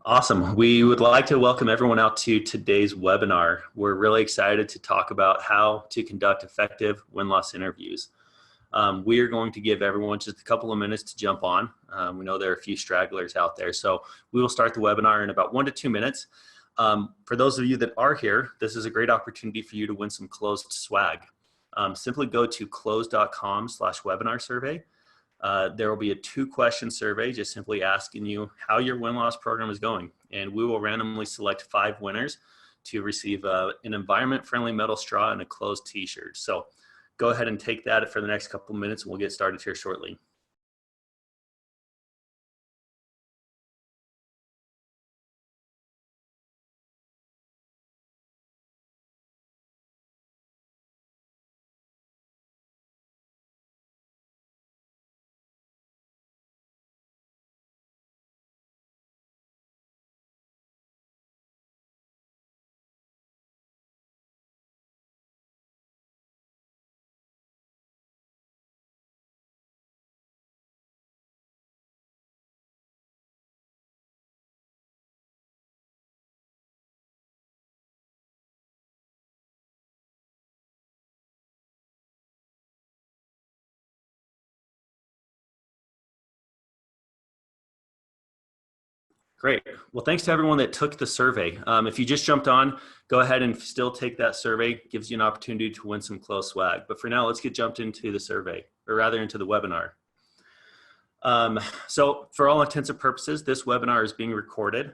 Awesome. We would like to welcome everyone out to today's webinar. We're really excited to talk about how to conduct effective win-loss interviews. We are going to give everyone just a couple of minutes to jump on. We know there are a few stragglers out there, so we will start the webinar in about 1 to 2 minutes. For those of you that are here, this is a great opportunity for you to win some closed swag. Simply go to close.com/webinar survey. There will be a 2-question survey just simply asking you how your win-loss program is going. And we will randomly select 5 winners to receive an environment-friendly metal straw and a closed t-shirt. So go ahead and take that for the next couple of minutes and we'll get started here shortly. Great. Well, thanks to everyone that took the survey. If you just jumped on, go ahead and still take that survey. It gives you an opportunity to win some close swag. But for now, let's get jumped into the survey, or rather into the webinar. So for all intents and purposes, this webinar is being recorded.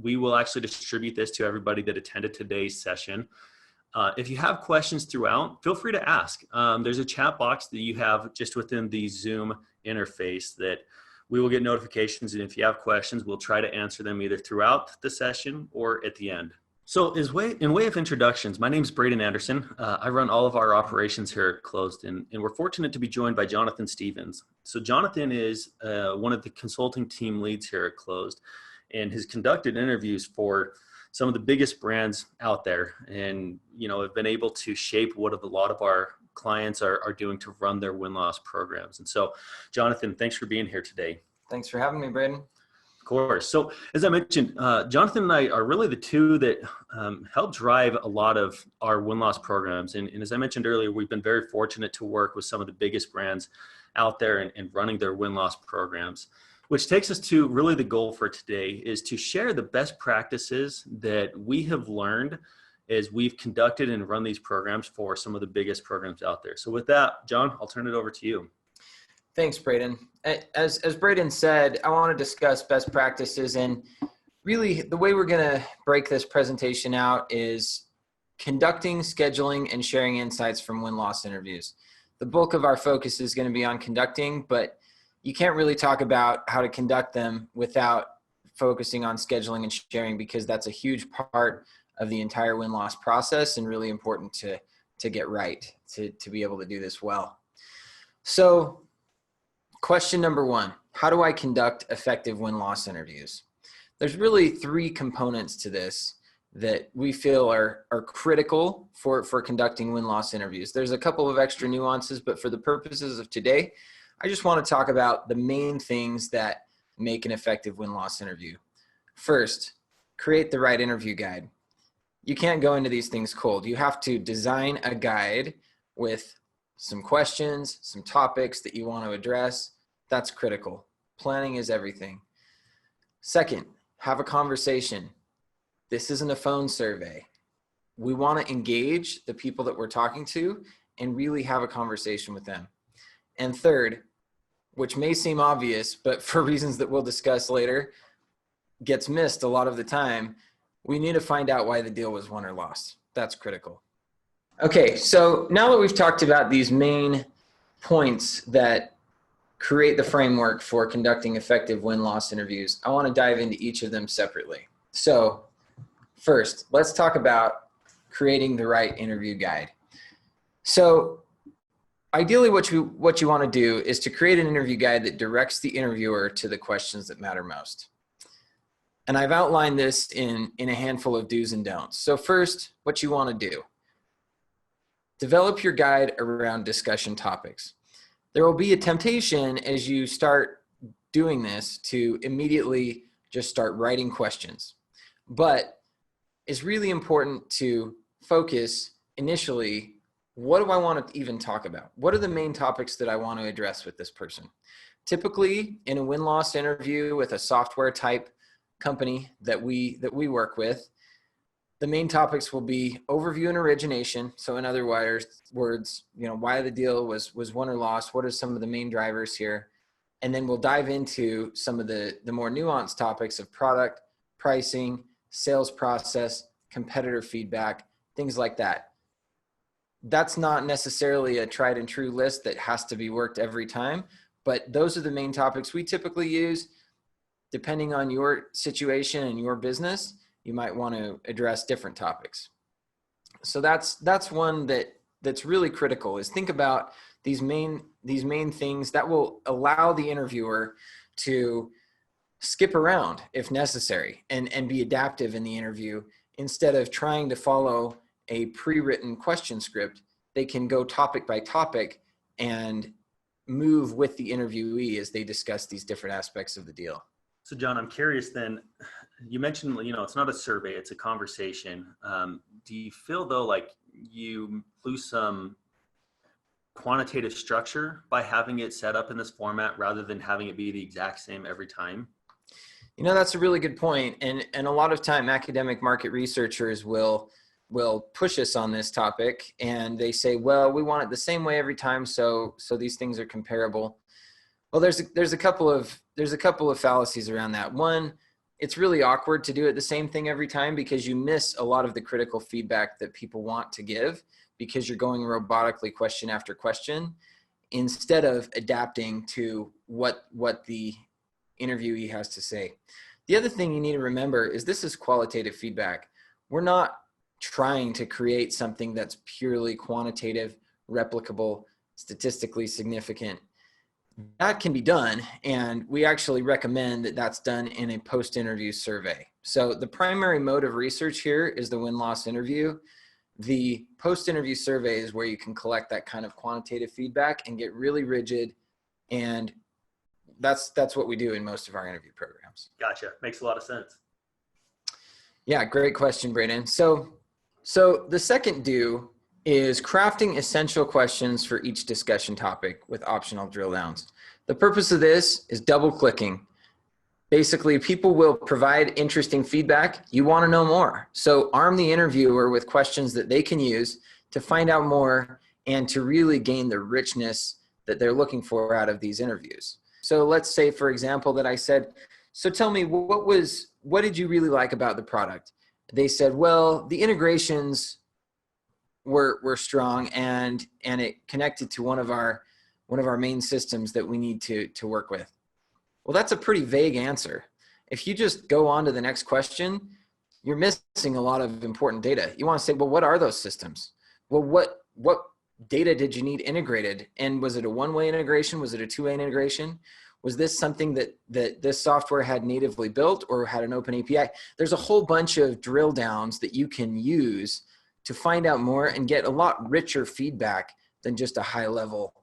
We will actually distribute this to everybody that attended today's session. If you have questions throughout, feel free to ask. There's a chat box that you have just within the Zoom interface that we will get notifications, and if you have questions, we'll try to answer them either throughout the session or at the end. So in way of introductions, my name is Braden Anderson. I run all of our operations here at Closed, and we're fortunate to be joined by Jonathan Stevens. So Jonathan is one of the consulting team leads here at Closed and has conducted interviews for some of the biggest brands out there, and have been able to shape what a lot of our clients are doing to run their win-loss programs. And so, Jonathan, thanks for being here today. Thanks for having me, Braden. Of course. So as I mentioned, Jonathan and I are really the two that help drive a lot of our win-loss programs. And as I mentioned earlier, we've been very fortunate to work with some of the biggest brands out there and running their win-loss programs, which takes us to really the goal for today is to share the best practices that we have learned as we've conducted and run these programs for some of the biggest programs out there. So with that, John, I'll turn it over to you. Thanks, Braden. As Braden said, I want to discuss best practices, and really the way we're going to break this presentation out is conducting, scheduling, and sharing insights from win-loss interviews. The bulk of our focus is going to be on conducting, but you can't really talk about how to conduct them without focusing on scheduling and sharing, because that's a huge part of the entire win-loss process and really important to get right, to be able to do this well. So question number 1, how do I conduct effective win-loss interviews? There's really 3 components to this that we feel are critical for conducting win-loss interviews. There's a couple of extra nuances, but for the purposes of today, I just want to talk about the main things that make an effective win-loss interview. First, create the right interview guide. You can't go into these things cold. You have to design a guide with some questions, some topics that you want to address. That's critical. Planning is everything. Second, have a conversation. This isn't a phone survey. We want to engage the people that we're talking to and really have a conversation with them. And third, which may seem obvious, but for reasons that we'll discuss later, gets missed a lot of the time, we need to find out why the deal was won or lost. That's critical. Okay, so now that we've talked about these main points that create the framework for conducting effective win-loss interviews, I want to dive into each of them separately. So first, let's talk about creating the right interview guide. So ideally what you want to do is to create an interview guide that directs the interviewer to the questions that matter most. And I've outlined this in a handful of do's and don'ts. So first, what you want to do, develop your guide around discussion topics. There will be a temptation as you start doing this to immediately just start writing questions. But it's really important to focus initially, what do I want to even talk about? What are the main topics that I want to address with this person? Typically, in a win-loss interview with a software type company that we work with, the main topics will be overview and origination. So in other words, why the deal was won or lost. What are some of the main drivers here? And then we'll dive into some of the more nuanced topics of product, pricing, sales process, competitor feedback, things like that. That's not necessarily a tried and true list that has to be worked every time, but those are the main topics we typically use. Depending on your situation and your business, you might want to address different topics. So that's one that's really critical, is think about these main things that will allow the interviewer to skip around if necessary and be adaptive in the interview. Instead of trying to follow a pre-written question script, they can go topic by topic and move with the interviewee as they discuss these different aspects of the deal. So John, I'm curious then, you mentioned, it's not a survey, it's a conversation. Do you feel though, like you lose some quantitative structure by having it set up in this format rather than having it be the exact same every time? That's a really good point. And a lot of time academic market researchers will push us on this topic, and they say, well, we want it the same way every time. So these things are comparable. Well, there's a couple of fallacies around that. One, it's really awkward to do it the same thing every time because you miss a lot of the critical feedback that people want to give because you're going robotically question after question instead of adapting to what the interviewee has to say. The other thing you need to remember is this is qualitative feedback. We're not trying to create something that's purely quantitative, replicable, statistically significant. That can be done, and we actually recommend that that's done in a post-interview survey. So the primary mode of research here is the win-loss interview. The post-interview survey is where you can collect that kind of quantitative feedback and get really rigid, and that's what we do in most of our interview programs. Gotcha. Makes a lot of sense. Yeah, great question, Braden. So the second do is crafting essential questions for each discussion topic with optional drill downs. The purpose of this is double clicking. Basically, people will provide interesting feedback. You want to know more. So arm the interviewer with questions that they can use to find out more and to really gain the richness that they're looking for out of these interviews. So let's say, for example, that I said, so tell me, what did you really like about the product? They said, well, the integrations were strong and it connected to one of our main systems that we need to work with. Well, that's a pretty vague answer. If you just go on to the next question, you're missing a lot of important data. You want to say, well, what are those systems? Well, what data did you need integrated? And was it a one-way integration? Was it a two-way integration? Was this something that this software had natively built or had an open API? There's a whole bunch of drill downs that you can use to find out more and get a lot richer feedback than just a high level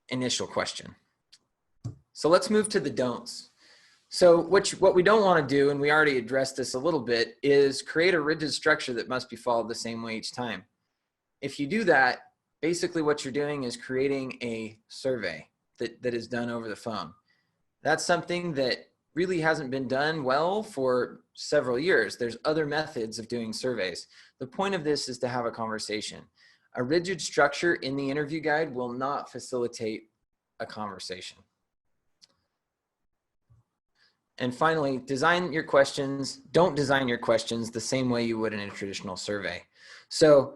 initial question. So let's move to the don'ts. So what we don't want to do, and we already addressed this a little bit, is create a rigid structure that must be followed the same way each time. If you do that, basically what you're doing is creating a survey that is done over the phone. That's something that really hasn't been done well for several years. There's other methods of doing surveys. The point of this is to have a conversation. A rigid structure in the interview guide will not facilitate a conversation. And finally, design your questions. Don't design your questions the same way you would in a traditional survey. So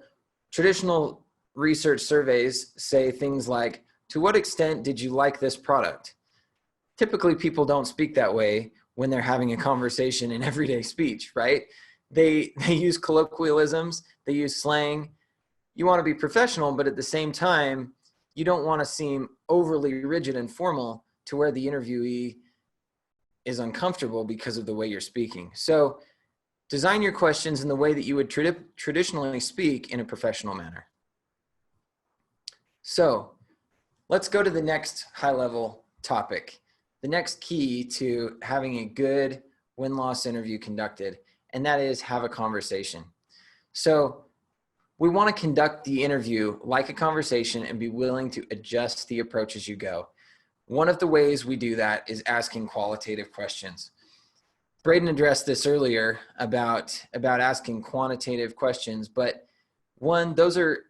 traditional research surveys say things like, to what extent did you like this product? Typically, people don't speak that way when they're having a conversation in everyday speech, right? They use colloquialisms, they use slang. You want to be professional, but at the same time, you don't want to seem overly rigid and formal to where the interviewee is uncomfortable because of the way you're speaking. So design your questions in the way that you would traditionally speak in a professional manner. So let's go to the next high-level topic. the next key to having a good win-loss interview conducted, and that is have a conversation. So we want to conduct the interview like a conversation and be willing to adjust the approach as you go. One of the ways we do that is asking qualitative questions. Braden addressed this earlier about asking quantitative questions, but one, those are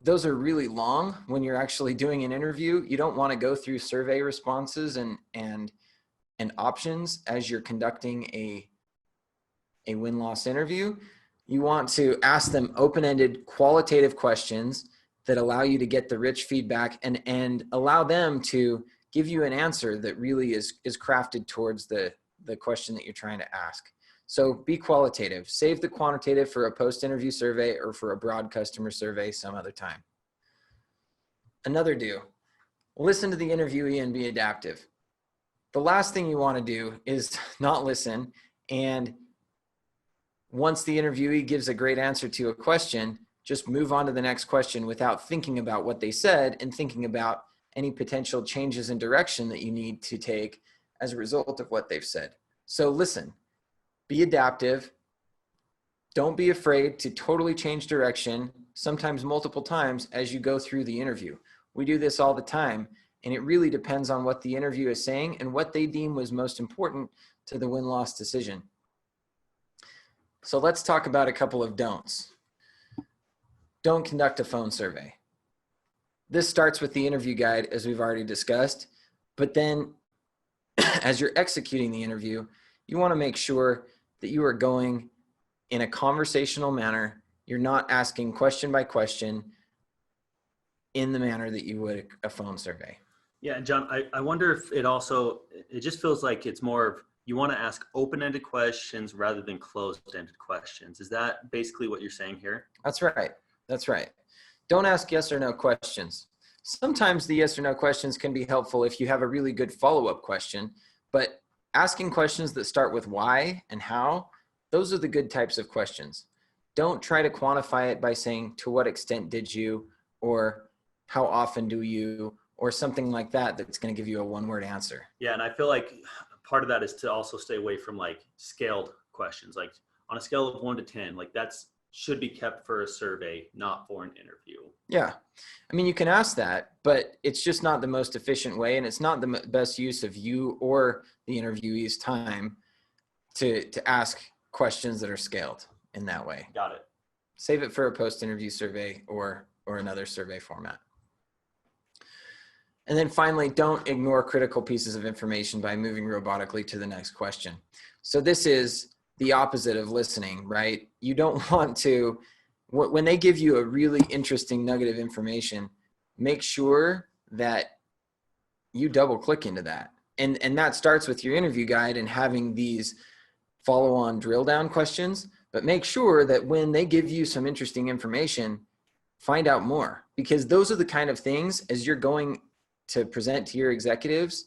really long when you're actually doing an interview. You don't want to go through survey responses and options as you're conducting a win-loss interview. You want to ask them open-ended qualitative questions that allow you to get the rich feedback and allow them to give you an answer that really is crafted towards the question that you're trying to ask. So be qualitative. Save the quantitative for a post-interview survey or for a broad customer survey some other time. Another do, listen to the interviewee and be adaptive. The last thing you want to do is not listen, and once the interviewee gives a great answer to a question, just move on to the next question without thinking about what they said and thinking about any potential changes in direction that you need to take as a result of what they've said. So listen, be adaptive. Don't be afraid to totally change direction, sometimes multiple times as you go through the interview. We do this all the time, and it really depends on what the interview is saying and what they deem was most important to the win-loss decision. So let's talk about a couple of don'ts. Don't conduct a phone survey. This starts with the interview guide, as we've already discussed, but then as you're executing the interview, you want to make sure that you are going in a conversational manner. You're not asking question by question in the manner that you would a phone survey. Yeah, and John, I wonder if it just feels like it's more of, you want to ask open-ended questions rather than closed-ended questions. Is that basically what you're saying here? That's right. That's right. Don't ask yes or no questions. Sometimes the yes or no questions can be helpful if you have a really good follow-up question, but asking questions that start with why and how, those are the good types of questions. Don't try to quantify it by saying, to what extent did you, or how often do you, or something like that that's going to give you a one-word answer. Yeah, and I feel like part of that is to also stay away from like scaled questions, like on a scale of 1 to 10, like that's should be kept for a survey, not for an interview. Yeah. I mean, you can ask that, but it's just not the most efficient way, and it's not the best use of you or the interviewee's time to ask questions that are scaled in that way. Got it. Save it for a post-interview survey or another survey format. And then finally, don't ignore critical pieces of information by moving robotically to the next question. So this is the opposite of listening, right? You don't want to, when they give you a really interesting nugget of information, make sure that you double click into that. And that starts with your interview guide and having these follow-on drill down questions, but make sure that when they give you some interesting information, find out more, because those are the kind of things, as you're going to present to your executives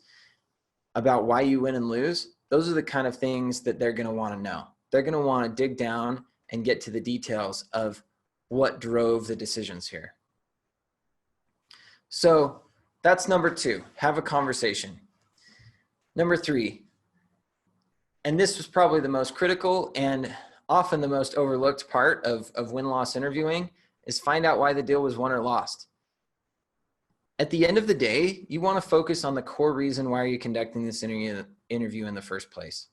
about why you win and lose, those are the kind of things that they're going to want to know. They're going to want to dig down and get to the details of what drove the decisions here. So that's number 2, have a conversation. Number 3, and this was probably the most critical and often the most overlooked part of win-loss interviewing, is find out why the deal was won or lost. At the end of the day, you want to focus on the core reason why you're conducting this interview in the first place.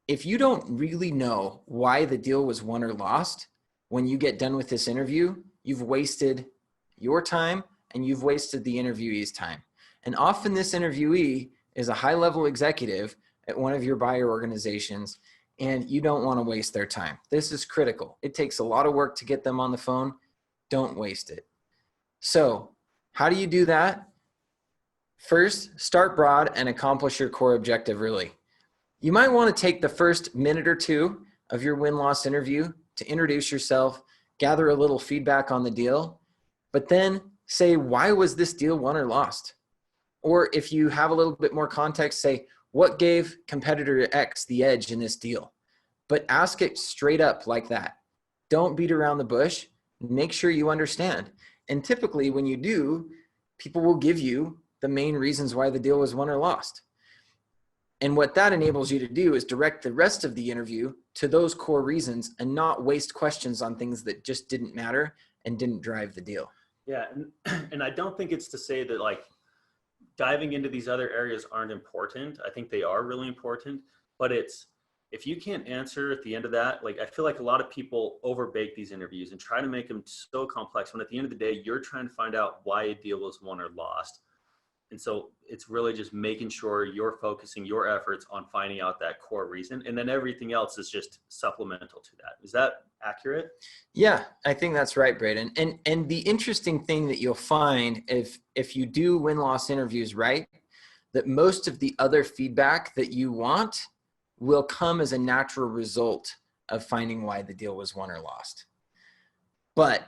If you don't really know why the deal was won or lost, when you get done with this interview, you've wasted your time and you've wasted the interviewee's time. And often this interviewee is a high-level executive at one of your buyer organizations, and you don't want to waste their time. This is critical. It takes a lot of work to get them on the phone. Don't waste it. So how do you do that? First, start broad and accomplish your core objective early. You might want to take the first minute or 2 of your win-loss interview to introduce yourself, gather a little feedback on the deal, but then say, why was this deal won or lost? Or if you have a little bit more context, say, what gave competitor X the edge in this deal? But ask it straight up like that. Don't beat around the bush. Make sure you understand. And typically when you do, people will give you the main reasons why the deal was won or lost. And what that enables you to do is direct the rest of the interview to those core reasons and not waste questions on things that just didn't matter and didn't drive the deal. Yeah. And I don't think it's to say that like diving into these other areas aren't important. I think they are really important, but it's, if you can't answer at the end of that, like I feel like a lot of people overbake these interviews and try to make them so complex when at the end of the day, you're trying to find out why a deal was won or lost. And so it's really just making sure you're focusing your efforts on finding out that core reason. And then everything else is just supplemental to that. Is that accurate? Yeah, I think that's right, Braden. And the interesting thing that you'll find if you do win-loss interviews right, that most of the other feedback that you want will come as a natural result of finding why the deal was won or lost. But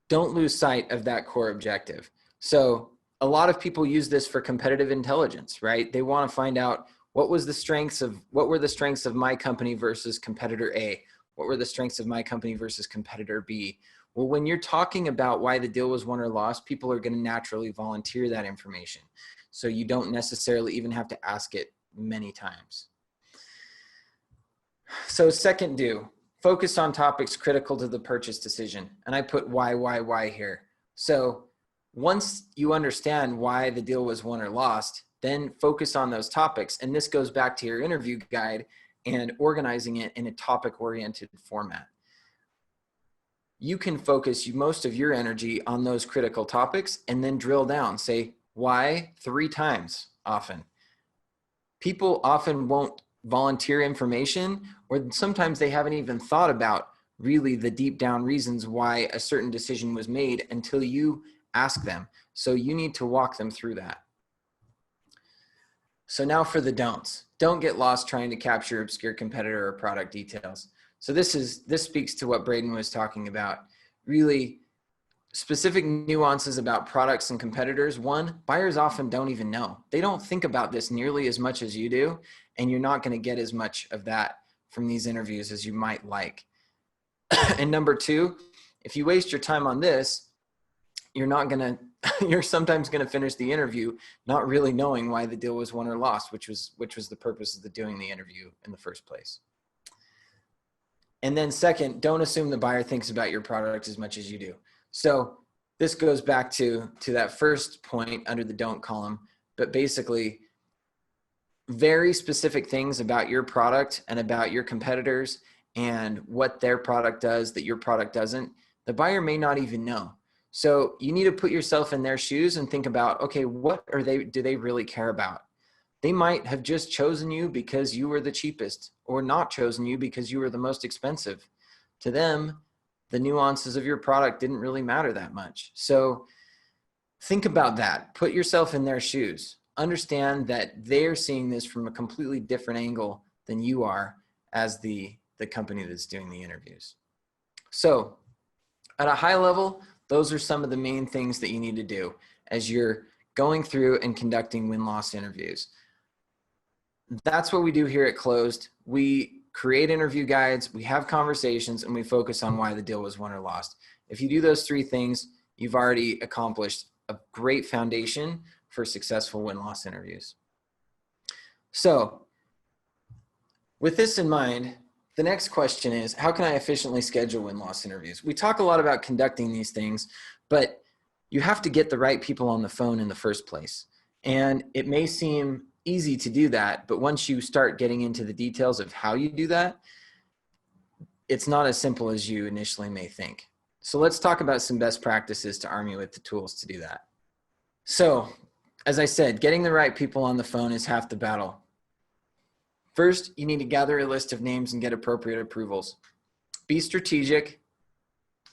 don't lose sight of that core objective. So a lot of people use this for competitive intelligence, right? They want to find out what were the strengths of my company versus competitor A? What were the strengths of my company versus competitor B? Well, when you're talking about why the deal was won or lost, people are going to naturally volunteer that information. So you don't necessarily even have to ask it many times. So second do, focus on topics critical to the purchase decision. And I put why here. So once you understand why the deal was won or lost, then focus on those topics. And this goes back to your interview guide and organizing it in a topic-oriented format. You can focus most of your energy on those critical topics and then drill down. Say why 3 times often. People often won't volunteer information, or sometimes they haven't even thought about really the deep down reasons why a certain decision was made until you ask them. So you need to walk them through that. So now for the don'ts. Don't get lost trying to capture obscure competitor or product details. So this speaks to what Braden was talking about. Really specific nuances about products and competitors. One, buyers often don't even know. They don't think about this nearly as much as you do, and you're not going to get as much of that from these interviews as you might like. And number 2, if you waste your time on this, you're sometimes going to finish the interview not really knowing why the deal was won or lost, which was the purpose of doing the interview in the first place. And then second, don't assume the buyer thinks about your product as much as you do. So this goes back to that first point under the don't column, but basically very specific things about your product and about your competitors and what their product does that your product doesn't, the buyer may not even know. So you need to put yourself in their shoes and think about, okay, what do they really care about? They might have just chosen you because you were the cheapest, or not chosen you because you were the most expensive. To them, the nuances of your product didn't really matter that much. So think about that. Put yourself in their shoes. Understand that they're seeing this from a completely different angle than you are as the company that's doing the interviews. So at a high level, those are some of the main things that you need to do as you're going through and conducting win-loss interviews. That's what we do here at Closed. We create interview guides, we have conversations, and we focus on why the deal was won or lost. If you do those 3 things, you've already accomplished a great foundation for successful win-loss interviews. So with this in mind, the next question is, how can I efficiently schedule win-loss interviews? We talk a lot about conducting these things, but you have to get the right people on the phone in the first place. And it may seem easy to do that, but once you start getting into the details of how you do that, it's not as simple as you initially may think. So let's talk about some best practices to arm you with the tools to do that. So, as I said, getting the right people on the phone is half the battle. First, you need to gather a list of names and get appropriate approvals. Be strategic.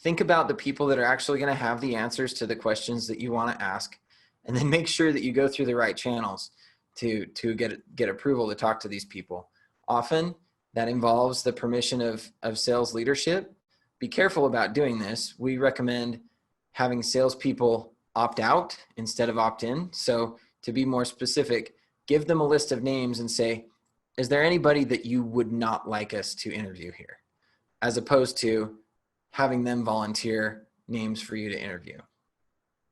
Think about the people that are actually going to have the answers to the questions that you want to ask, and then make sure that you go through the right channels to get approval to talk to these people. Often, that involves the permission of sales leadership. Be careful about doing this. We recommend having salespeople opt out instead of opt in. So to be more specific, give them a list of names and say, is there anybody that you would not like us to interview here? As opposed to having them volunteer names for you to interview.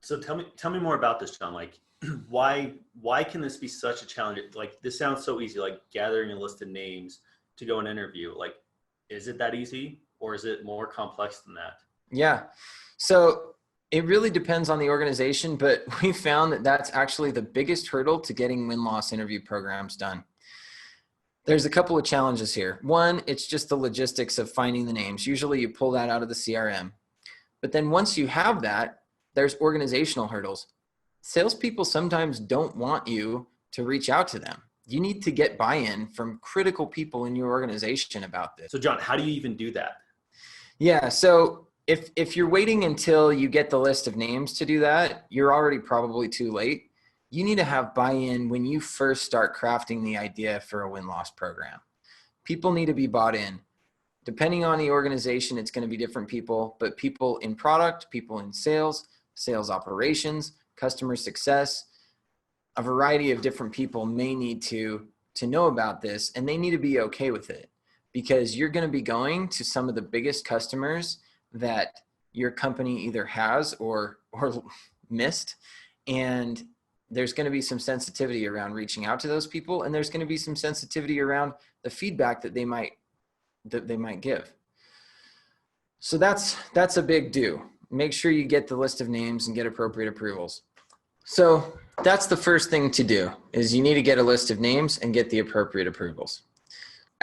So tell me more about this, John. Like, why can this be such a challenge? Like, this sounds so easy, like gathering a list of names to go and interview. Like, is it that easy, or is it more complex than that? Yeah. So it really depends on the organization, but we found that that's actually the biggest hurdle to getting win-loss interview programs done. There's a couple of challenges here. One, it's just the logistics of finding the names. Usually you pull that out of the CRM. But then once you have that, there's organizational hurdles. Salespeople sometimes don't want you to reach out to them. You need to get buy-in from critical people in your organization about this. So John, how do you even do that? Yeah, so if you're waiting until you get the list of names to do that, you're already probably too late. You need to have buy-in when you first start crafting the idea for a win-loss program. People need to be bought in. Depending on the organization, it's going to be different people, but people in product, people in sales, sales operations, customer success, a variety of different people may need to know about this, and they need to be okay with it, because you're going to be going to some of the biggest customers that your company either has or missed, and there's going to be some sensitivity around reaching out to those people, and there's going to be some sensitivity around the feedback that they might give. So that's a big do. Make sure you get the list of names and get appropriate approvals. So that's the first thing to do, is you need to get a list of names and get the appropriate approvals.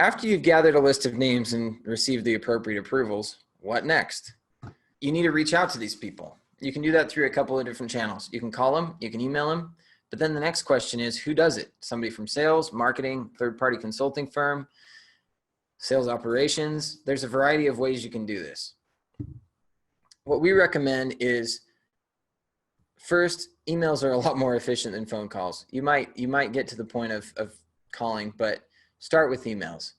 After you've gathered a list of names and received the appropriate approvals, what next? You need to reach out to these people. You can do that through a couple of different channels. You can call them, you can email them, but then the next question is, who does it? Somebody from sales, marketing, third-party consulting firm, sales operations. There's a variety of ways you can do this. What we recommend is, first, emails are a lot more efficient than phone calls. You might get to the point of calling, but start with emails.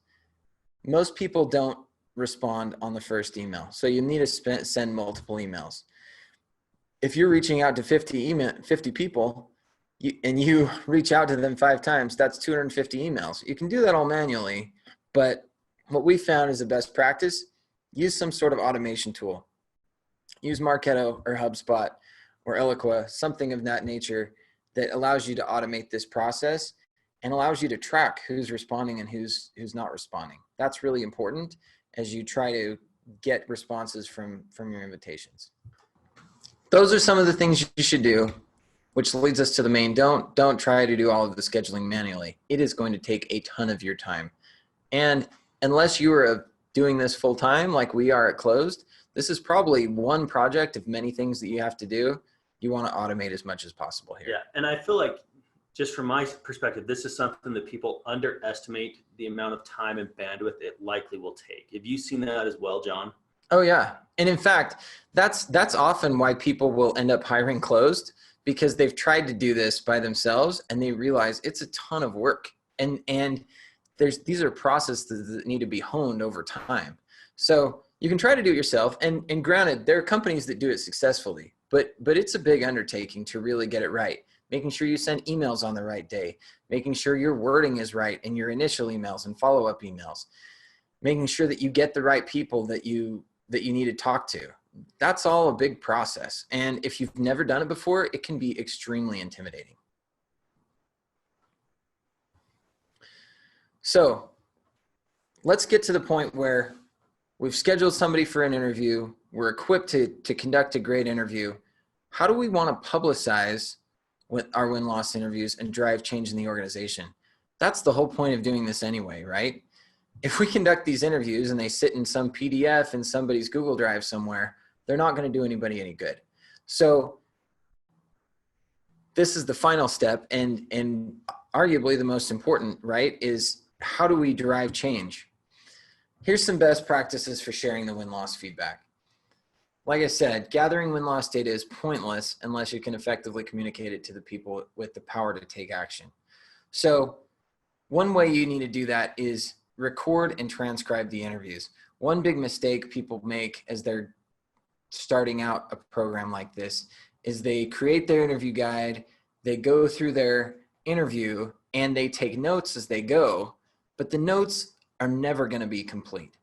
Most people don't respond on the first email, so you need to send multiple emails. If you're reaching out to 50 people and you reach out to them 5 times, that's 250 emails. You can do that all manually, but what we found is the best practice: use some sort of automation tool. Use Marketo or HubSpot or Eloqua, something of that nature that allows you to automate this process and allows you to track who's responding and who's not responding. That's really important as you try to get responses from your invitations. Those are some of the things you should do, which leads us to the main. Don't try to do all of the scheduling manually. It is going to take a ton of your time. And unless you are doing this full time like we are at Closed, this is probably one project of many things that you have to do. You want to automate as much as possible here. Yeah, and I feel like, just from my perspective, this is something that people underestimate the amount of time and bandwidth it likely will take. Have you seen that as well, John? Oh yeah. And in fact, that's often why people will end up hiring Closed, because they've tried to do this by themselves and they realize it's a ton of work. And these are processes that need to be honed over time. So you can try to do it yourself. And granted, there are companies that do it successfully, but it's a big undertaking to really get it right. Making sure you send emails on the right day, making sure your wording is right in your initial emails and follow-up emails, making sure that you get the right people that you need to talk to. That's all a big process. And if you've never done it before, it can be extremely intimidating. So let's get to the point where we've scheduled somebody for an interview. We're equipped to conduct a great interview. How do we want to publicize our win-loss interviews and drive change in the organization? That's the whole point of doing this anyway, right? If we conduct these interviews and they sit in some PDF in somebody's Google Drive somewhere, they're not going to do anybody any good. So this is the final step, and arguably the most important, right, is how do we drive change? Here's some best practices for sharing the win-loss feedback. Like I said, gathering win-loss data is pointless unless you can effectively communicate it to the people with the power to take action. So one way you need to do that is record and transcribe the interviews. One big mistake people make as they're starting out a program like this is they create their interview guide, they go through their interview, and they take notes as they go, but the notes are never going to be complete.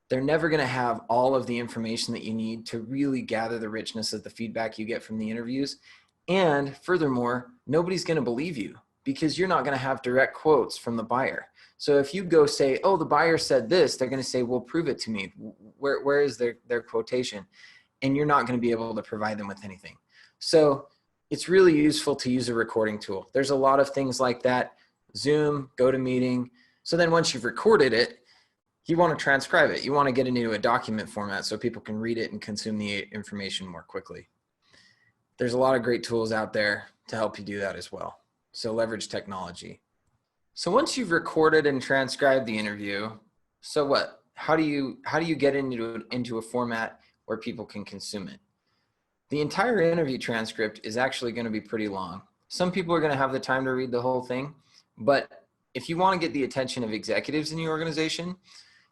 They're never going to have all of the information that you need to really gather the richness of the feedback you get from the interviews. And furthermore, nobody's going to believe you because you're not going to have direct quotes from the buyer. So if you go say, oh, the buyer said this, they're going to say, well, prove it to me. Where is their quotation? And you're not going to be able to provide them with anything. So it's really useful to use a recording tool. There's a lot of things like that. Zoom, GoToMeeting. So then once you've recorded it, you want to transcribe it. You want to get it into a document format so people can read it and consume the information more quickly. There's a lot of great tools out there to help you do that as well. So leverage technology. So once you've recorded and transcribed the interview, so what? How do you get into a format where people can consume it? The entire interview transcript is actually going to be pretty long. Some people are going to have the time to read the whole thing, but if you want to get the attention of executives in your organization,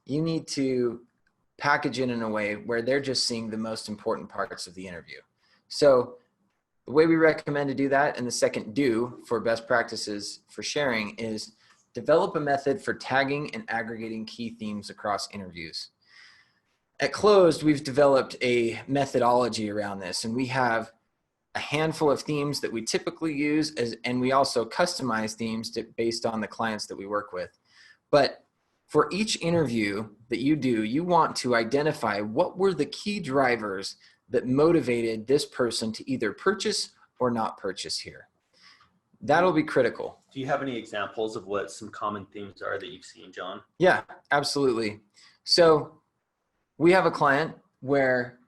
you need to package it in a way where they're just seeing the most important parts of the interview. So the way we recommend to do that, and the second do for best practices for sharing, is develop a method for tagging and aggregating key themes across interviews. At Closed, we've developed a methodology around this, and we have a handful of themes that we typically use, and we also customize themes based on the clients that we work with. But for each interview that you do, you want to identify what were the key drivers that motivated this person to either purchase or not purchase here. That'll be critical. Do you have any examples of what some common themes are that you've seen, John? Yeah, absolutely. So we have a client where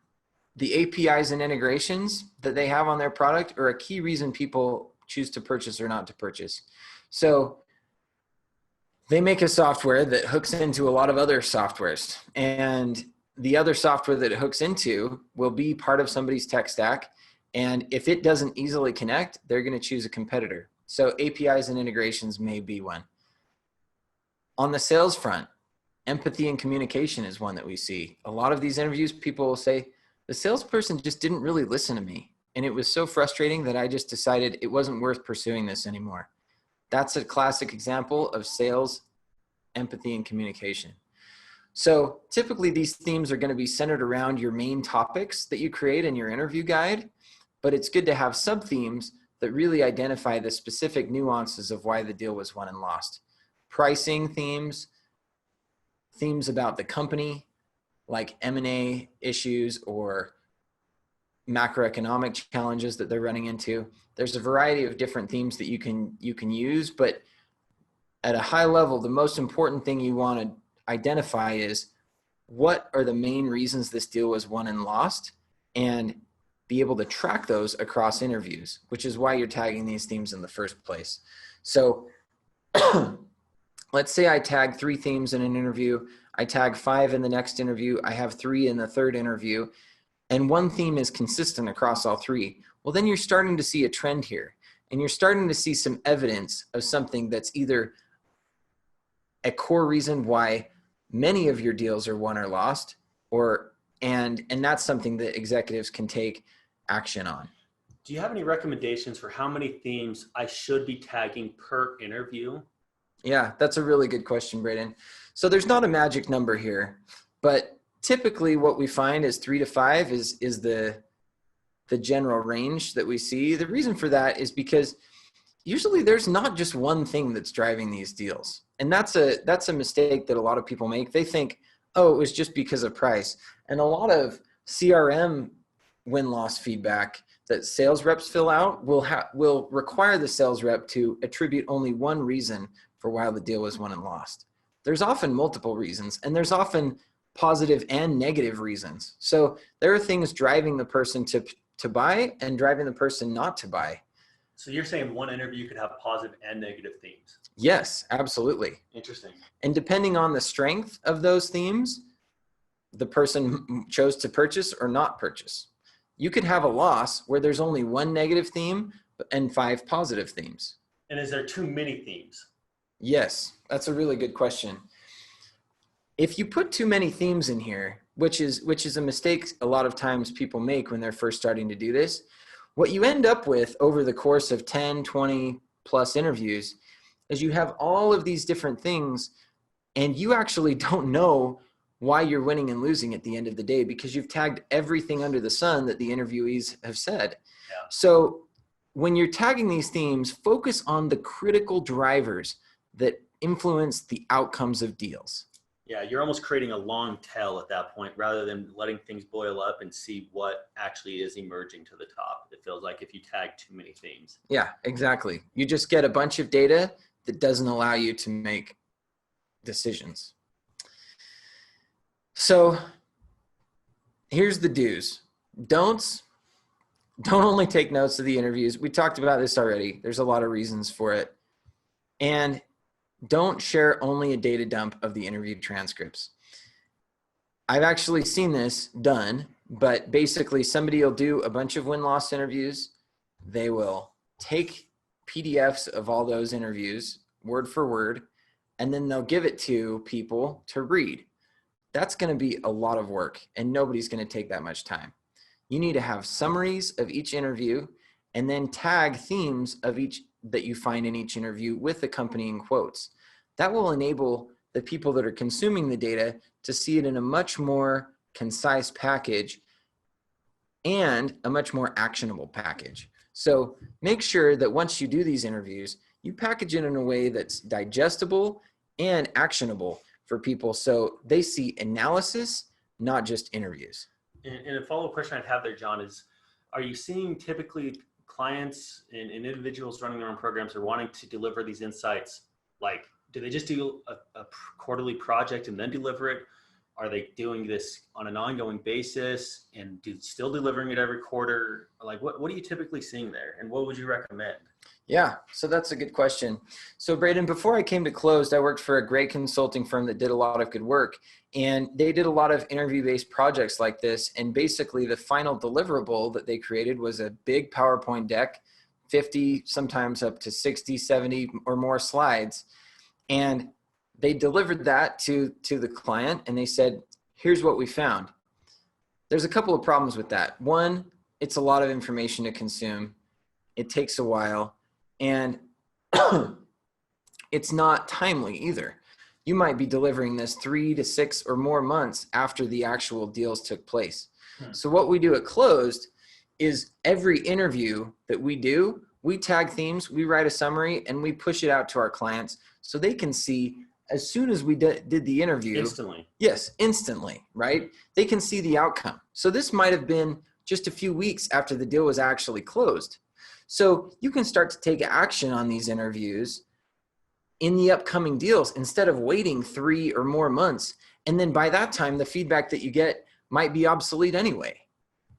the APIs and integrations that they have on their product are a key reason people choose to purchase or not to purchase. So they make a software that hooks into a lot of other softwares, and the other software that it hooks into will be part of somebody's tech stack. And if it doesn't easily connect, they're going to choose a competitor. So APIs and integrations may be one. On the sales front, empathy and communication is one that we see. A lot of these interviews, people will say, the salesperson just didn't really listen to me. And it was so frustrating that I just decided it wasn't worth pursuing this anymore. That's a classic example of sales, empathy, and communication. So typically these themes are going to be centered around your main topics that you create in your interview guide, but it's good to have sub-themes that really identify the specific nuances of why the deal was won and lost. Pricing themes, themes about the company, like M&A issues or macroeconomic challenges that they're running into. There's a variety of different themes that you can use, but at a high level, the most important thing you want to identify is what are the main reasons this deal was won and lost, and be able to track those across interviews, which is why you're tagging these themes in the first place. So let's say I tag 3 themes in an interview, I tag 5 in the next interview, I have 3 in the third interview, and one theme is consistent across all 3. Well, then you're starting to see a trend here, and you're starting to see some evidence of something that's either a core reason why many of your deals are won or lost, and that's something that executives can take action on. Do you have any recommendations for how many themes I should be tagging per interview? Yeah, that's a really good question, Braden. So there's not a magic number here, but typically what we find is 3 to 5 is the general range that we see. The reason for that is because usually there's not just one thing that's driving these deals. And that's a mistake that a lot of people make. They think, oh, it was just because of price. And a lot of CRM win-loss feedback that sales reps fill out will require the sales rep to attribute only one reason for why the deal was won and lost. There's often multiple reasons, and there's often positive and negative reasons. So there are things driving the person to buy and driving the person not to buy. So you're saying one interview could have positive and negative themes? Yes, absolutely. Interesting. And depending on the strength of those themes, the person chose to purchase or not purchase. You could have a loss where there's only one negative theme and 5 positive themes. And is there too many themes? Yes, that's a really good question. If you put too many themes in here, which is a mistake a lot of times people make when they're first starting to do this, what you end up with over the course of 10, 20 plus interviews is you have all of these different things, and you actually don't know why you're winning and losing at the end of the day because you've tagged everything under the sun that the interviewees have said. Yeah. So when you're tagging these themes, focus on the critical drivers that influence the outcomes of deals. Yeah, you're almost creating a long tail at that point rather than letting things boil up and see what actually is emerging to the top. It feels like if you tag too many themes. Yeah, exactly. You just get a bunch of data that doesn't allow you to make decisions. So here's the do's. Don't only take notes of the interviews. We talked about this already. There's a lot of reasons for it. And don't share only a data dump of the interview transcripts. I've actually seen this done, but basically somebody will do a bunch of win-loss interviews. They will take PDFs of all those interviews, word for word, and then they'll give it to people to read. That's going to be a lot of work, and nobody's going to take that much time. You need to have summaries of each interview and then tag themes of each that you find in each interview with accompanying quotes. That will enable the people that are consuming the data to see it in a much more concise package and a much more actionable package. So make sure that once you do these interviews, you package it in a way that's digestible and actionable for people so they see analysis, not just interviews. And a follow-up question I'd have there, John, is are you seeing typically clients and individuals running their own programs are wanting to deliver these insights? Like, do they just do a quarterly project and then deliver it? Are they doing this on an ongoing basis and still delivering it every quarter? Like, what are you typically seeing there, and what would you recommend? Yeah, so that's a good question. So Braden, before I came to Closed, I worked for a great consulting firm that did a lot of good work, and they did a lot of interview-based projects like this. And basically the final deliverable that they created was a big PowerPoint deck, 50, sometimes up to 60, 70 or more slides. And they delivered that to the client, and they said, here's what we found. There's a couple of problems with that. One, it's a lot of information to consume. It takes a while. And it's not timely either. You might be delivering this 3 to 6 or more months after the actual deals took place. So what we do at Closed is every interview that we do, we tag themes, we write a summary, and we push it out to our clients so they can see as soon as we did the interview. Instantly. Yes, instantly, right? They can see the outcome. So this might have been just a few weeks after the deal was actually closed. So you can start to take action on these interviews in the upcoming deals instead of waiting 3 or more months. And then by that time, the feedback that you get might be obsolete anyway.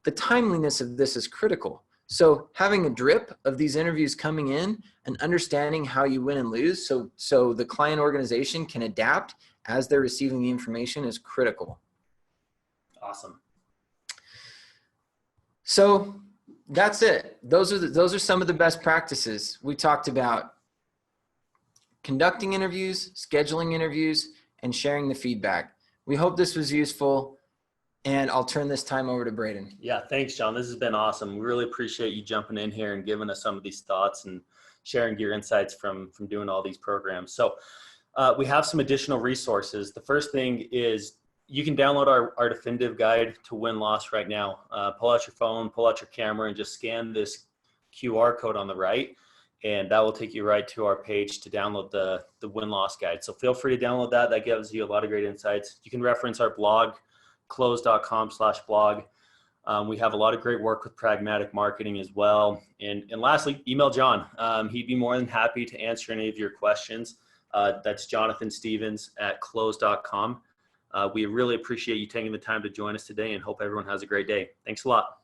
The timeliness of this is critical. So having a drip of these interviews coming in and understanding how you win and lose so the client organization can adapt as they're receiving the information is critical. Awesome. So that's it. Those are some of the best practices. We talked about conducting interviews, scheduling interviews, and sharing the feedback. We hope this was useful, and I'll turn this time over to Braden. Yeah, thanks, John. This has been awesome. We really appreciate you jumping in here and giving us some of these thoughts and sharing your insights from doing all these programs. So we have some additional resources. The first thing is you can download our definitive guide to win-loss right now. Pull out your phone, pull out your camera, and just scan this QR code on the right, and that will take you right to our page to download the win-loss guide. So feel free to download that. That gives you a lot of great insights. You can reference our blog, closed.com/blog. We have a lot of great work with pragmatic marketing as well. And lastly, email John. He'd be more than happy to answer any of your questions. That's Jonathan Stevens at closed.com. We really appreciate you taking the time to join us today and hope everyone has a great day. Thanks a lot.